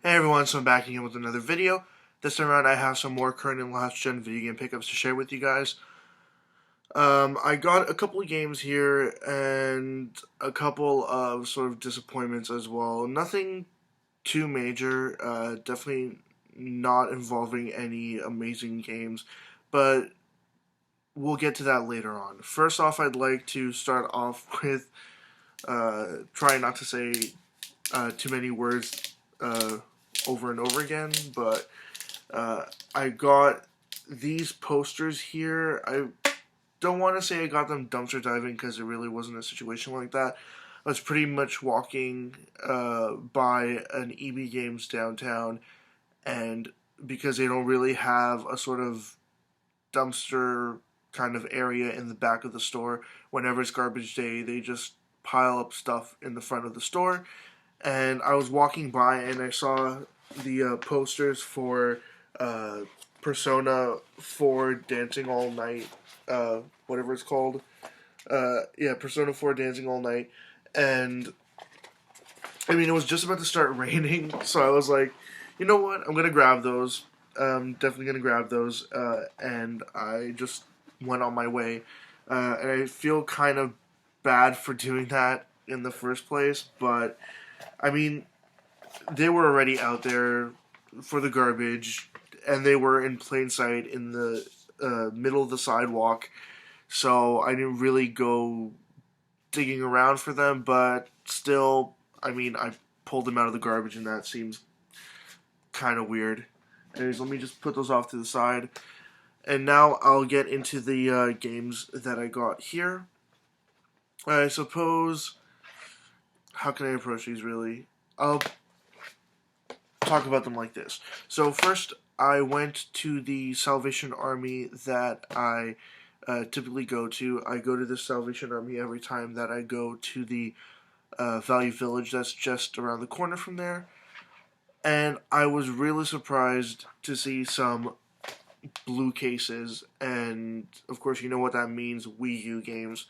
Hey everyone, so I'm back again with another video. This time around I have some more current and last gen video game pickups to share with you guys. I got a couple of games here and a couple of sort of disappointments as well. Nothing too major, definitely not involving any amazing games, but we'll get to that later on. First off, I'd like to start off with trying not to say too many words over and over again, but I got these posters here. I don't want to say I got them dumpster diving because it really wasn't a situation like that. I was pretty much walking by an EB Games downtown, and because they don't really have a sort of dumpster kind of area in the back of the store, whenever it's garbage day, they just pile up stuff in the front of the store. And I was walking by and I saw the posters for uh, Persona 4 Dancing All Night, whatever it's called. Yeah, Persona 4 Dancing All Night. And, I mean, it was just about to start raining, so I was like, you know what, I'm going to grab those. Definitely going to grab those. And I just went on my way. And I feel kind of bad for doing that in the first place, but, I mean, they were already out there for the garbage, and they were in plain sight in the middle of the sidewalk, so I didn't really go digging around for them, but still, I mean, I pulled them out of the garbage, and that seems kind of weird. Anyways, let me just put those off to the side, and now I'll get into the games that I got here. I suppose, how can I approach these really? I'll talk about them like this. So first, I went to the Salvation Army that I typically go to. I go to the Salvation Army every time that I go to the Value Village that's just around the corner from there. And I was really surprised to see some blue cases, and of course you know what that means, Wii U games.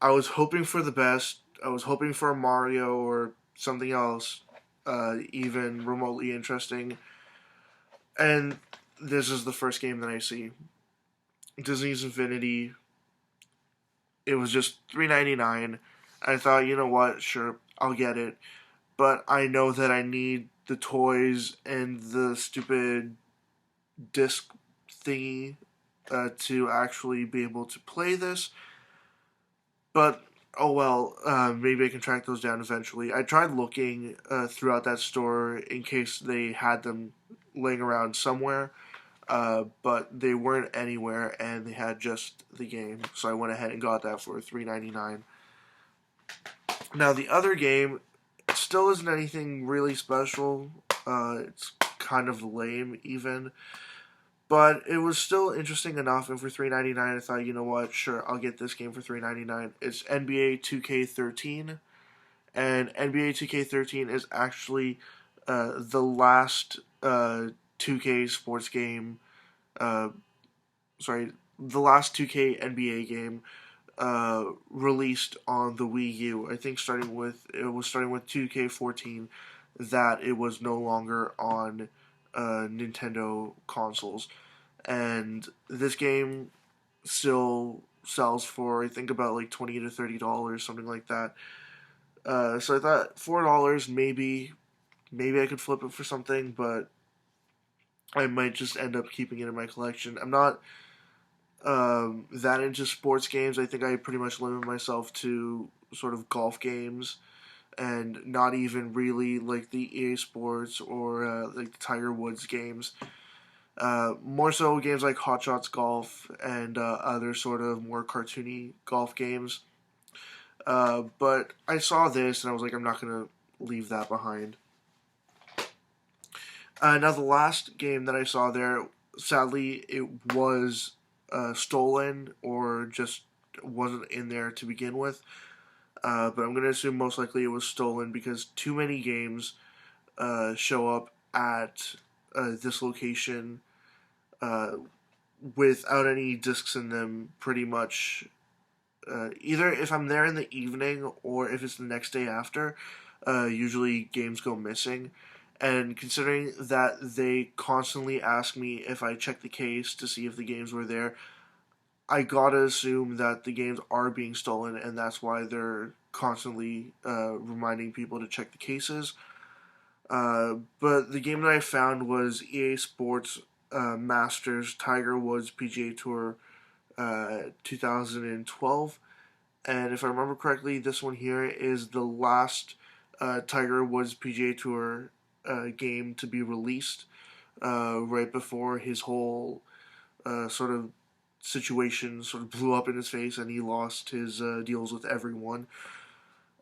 I was hoping for the best. I was hoping for a Mario or something else, even remotely interesting. And this is the first game that I see. Disney's Infinity. It was just $3.99. I thought, you know what, sure, I'll get it. But I know that I need the toys and the stupid disc thingy to actually be able to play this. But oh well, maybe I can track those down eventually. I tried looking throughout that store in case they had them laying around somewhere, but they weren't anywhere, and they had just the game. So I went ahead and got that for $3.99. Now the other game still isn't anything really special. It's kind of lame even. But it was still interesting enough, and for $3.99 I thought, you know what, sure, I'll get this game for $3.99. It's NBA 2K13, and NBA 2K13 is actually the last 2K sports game, uh, sorry, the last 2K NBA game released on the Wii U. I think it was starting with 2K14 that it was no longer on Nintendo consoles, and this game still sells for I think about like $20 to $30, something like that. So I thought $4 maybe I could flip it for something, but I might just end up keeping it in my collection. I'm not that into sports games. I think I pretty much limit myself to sort of golf games, and not even really like the EA Sports or like the Tiger Woods games. More so games like Hot Shots Golf and other sort of more cartoony golf games. But I saw this and I was like, I'm not going to leave that behind. Now the last game that I saw there, sadly, it was stolen or just wasn't in there to begin with. But I'm going to assume most likely it was stolen because too many games show up at this location without any discs in them, pretty much. Either if I'm there in the evening or if it's the next day after, usually games go missing. And considering that they constantly ask me if I check the case to see if the games were there, I gotta assume that the games are being stolen, and that's why they're constantly reminding people to check the cases. But the game that I found was EA Sports Masters Tiger Woods PGA Tour 2012. And if I remember correctly, this one here is the last Tiger Woods PGA Tour game to be released right before his whole sort of situation sort of blew up in his face and he lost his deals with everyone.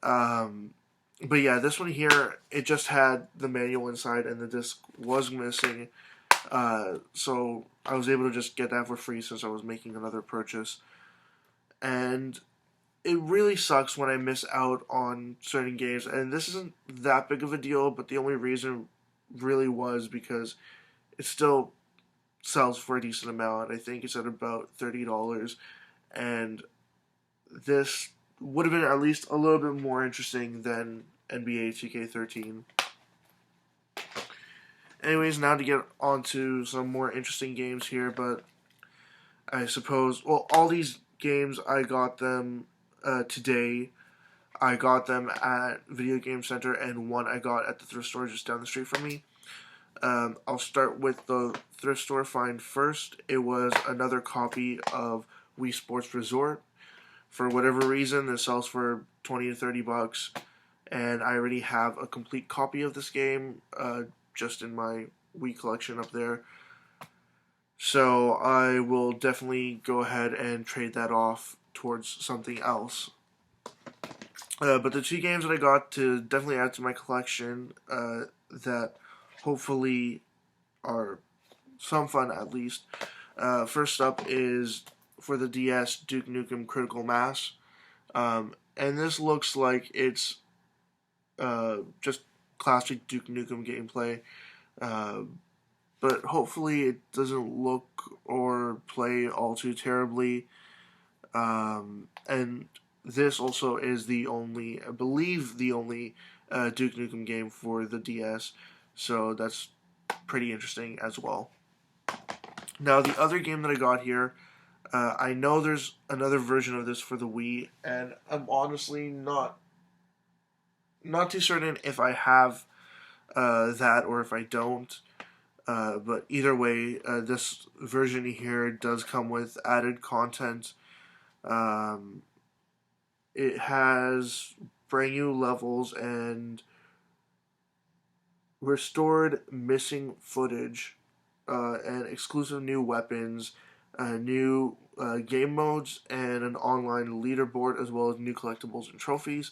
But yeah, this one here, it just had the manual inside and the disc was missing. So I was able to just get that for free since I was making another purchase. And it really sucks when I miss out on certain games. And this isn't that big of a deal, but the only reason really was because it still sells for a decent amount. I think it's at about $30. And this would have been at least a little bit more interesting than NBA 2K13. Anyways, now to get on to some more interesting games here, but I suppose, well, all these games, I got them today. I got them at Video Game Center, and one I got at the thrift store just down the street from me. I'll start with the thrift store find first. It was another copy of Wii Sports Resort. For whatever reason, this sells for 20 to 30 bucks, and I already have a complete copy of this game just in my Wii collection up there. So I will definitely go ahead and trade that off towards something else. But the two games that I got to definitely add to my collection that hopefully are some fun at least. First up is for the DS, Duke Nukem Critical Mass. And this looks like it's just classic Duke Nukem gameplay. But hopefully it doesn't look or play all too terribly. And this also is the only, I believe, the only Duke Nukem game for the DS. So that's pretty interesting as well. Now, the other game that I got here, I know there's another version of this for the Wii, and I'm honestly not too certain if I have that or if I don't. But either way, this version here does come with added content. It has brand new levels and restored missing footage, and exclusive new weapons, new game modes, and an online leaderboard, as well as new collectibles and trophies.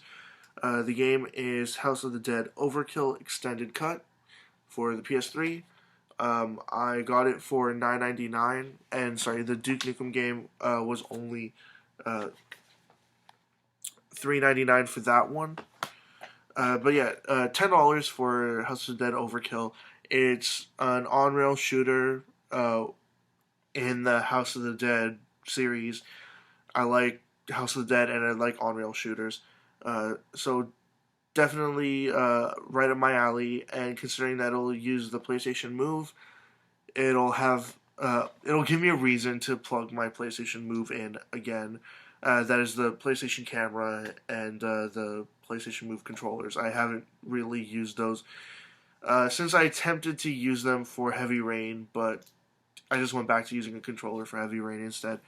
The game is House of the Dead Overkill Extended Cut for the PS3. I got it for $9.99, and sorry, the Duke Nukem game was only $3.99 for that one. But yeah, $10 for House of the Dead Overkill. It's an on-rail shooter in the House of the Dead series. I like House of the Dead and I like on-rail shooters. So definitely right up my alley. And considering that it'll use the PlayStation Move, it'll give me a reason to plug my PlayStation Move in again. That is the PlayStation camera and the PlayStation Move controllers. I haven't really used those since I attempted to use them for Heavy Rain, but I just went back to using a controller for Heavy Rain instead.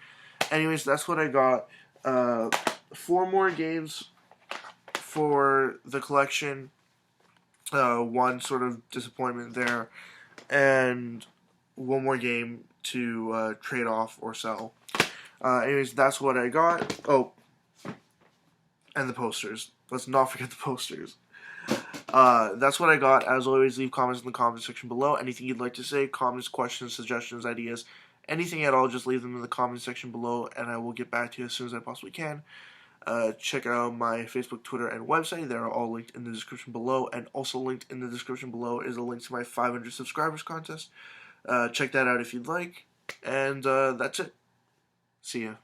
Anyways, that's what I got. 4 more games for the collection. One sort of disappointment there, and one more game to trade off or sell. Anyways, that's what I got. Oh, and the posters. Let's not forget the posters. That's what I got. As always, leave comments in the comment section below. Anything you'd like to say, comments, questions, suggestions, ideas, anything at all, just leave them in the comment section below, and I will get back to you as soon as I possibly can. Check out my Facebook, Twitter, and website. They are all linked in the description below, and also linked in the description below is a link to my 500 subscribers contest. Check that out if you'd like, and that's it. See ya.